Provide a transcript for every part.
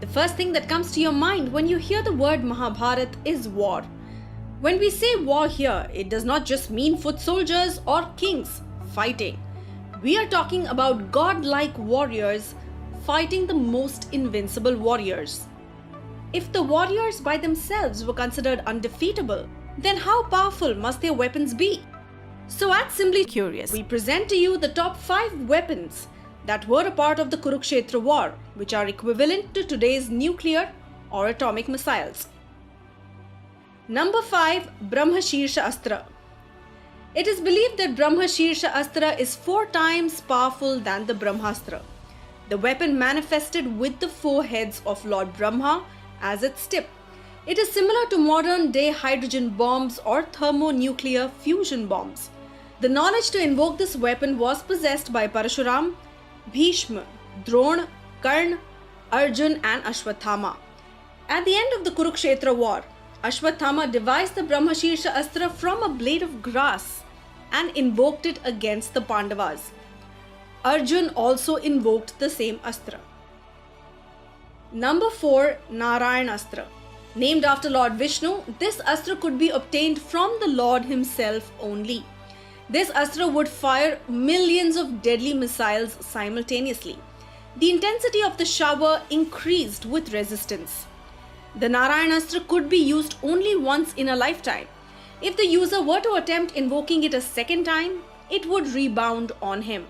The first thing that comes to your mind when you hear the word Mahabharat is war. When we say war here, it does not just mean foot soldiers or kings fighting. We are talking about godlike warriors fighting the most invincible warriors. If the warriors by themselves were considered undefeatable, then how powerful must their weapons be? So at Simbly Curious, we present to you the top 5 weapons that were a part of the Kurukshetra war, which are equivalent to today's nuclear or atomic missiles. Number 5. Brahmashirsha Astra. It is believed that Brahmashirsha Astra is 4 times powerful than the Brahmastra. The weapon manifested with the 4 heads of Lord Brahma as its tip. It is similar to modern-day hydrogen bombs or thermonuclear fusion bombs. The knowledge to invoke this weapon was possessed by Parashuram, Bhishma, Drona, Karna, Arjun and Ashwathama. At the end of the Kurukshetra war, Ashwathama devised the Brahmashirsha Astra from a blade of grass and invoked it against the Pandavas. Arjun also invoked the same Astra. Number 4. Narayana Astra. Named after Lord Vishnu, this Astra could be obtained from the Lord himself only. This Astra would fire millions of deadly missiles simultaneously. The intensity of the shower increased with resistance. The Narayana Astra could be used only once in a lifetime. If the user were to attempt invoking it a second time, it would rebound on him.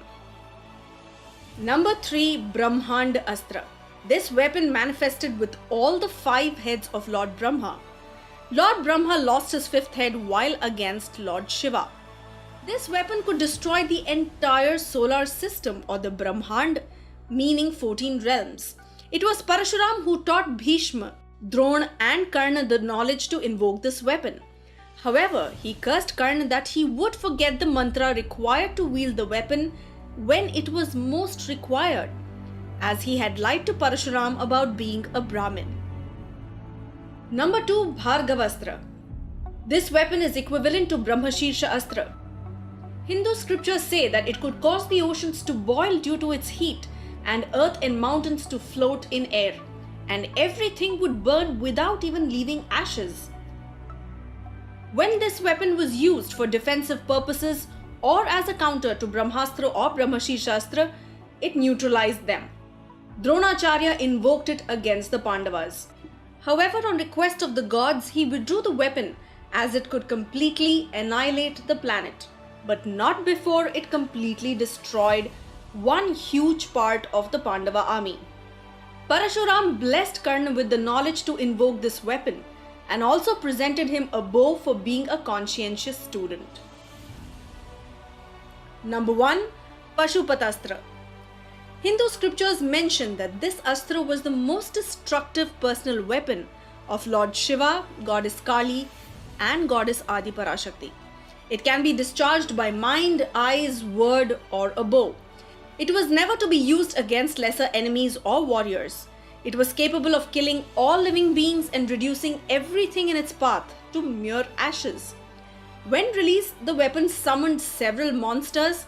Number 3. Rahmand Astra. This weapon manifested with all the 5 heads of Lord Brahma. Lord Brahma lost his 5th head while against Lord Shiva. This weapon could destroy the entire solar system or the Brahmand, meaning 14 realms. It was Parashuram who taught Bhishma, Drona and Karna the knowledge to invoke this weapon. However, he cursed Karna that he would forget the mantra required to wield the weapon when it was most required, as he had lied to Parashuram about being a Brahmin. Number 2. Bhargavastra. This weapon is equivalent to Brahmashirsha Astra. Hindu scriptures say that it could cause the oceans to boil due to its heat and earth and mountains to float in air, and everything would burn without even leaving ashes. When this weapon was used for defensive purposes or as a counter to Brahmastra or Brahmashirsha Astra, it neutralized them. Dronacharya invoked it against the Pandavas. However, on request of the gods, he withdrew the weapon as it could completely annihilate the planet, but not before it completely destroyed one huge part of the Pandava army. Parashuram blessed Karna with the knowledge to invoke this weapon and also presented him a bow for being a conscientious student. Number 1. Pashupathastra. Hindu scriptures mention that this Astra was the most destructive personal weapon of Lord Shiva, Goddess Kali and Goddess Adi Parashakti. It can be discharged by mind, eyes, word or a bow. It was never to be used against lesser enemies or warriors. It was capable of killing all living beings and reducing everything in its path to mere ashes. When released, the weapon summoned several monsters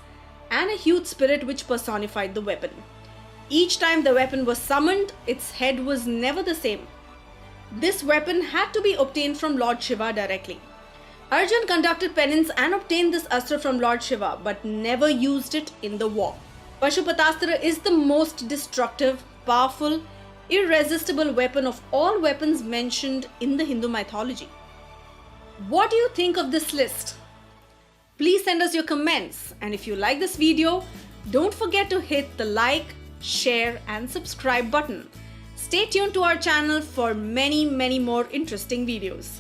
and a huge spirit which personified the weapon. Each time the weapon was summoned, its head was never the same. This weapon had to be obtained from Lord Shiva directly. Arjun conducted penance and obtained this Astra from Lord Shiva, but never used it in the war. Pashupathastra is the most destructive, powerful, irresistible weapon of all weapons mentioned in the Hindu mythology. What do you think of this list? Please send us your comments, and if you like this video, don't forget to hit the like, share and subscribe button. Stay tuned to our channel for many more interesting videos.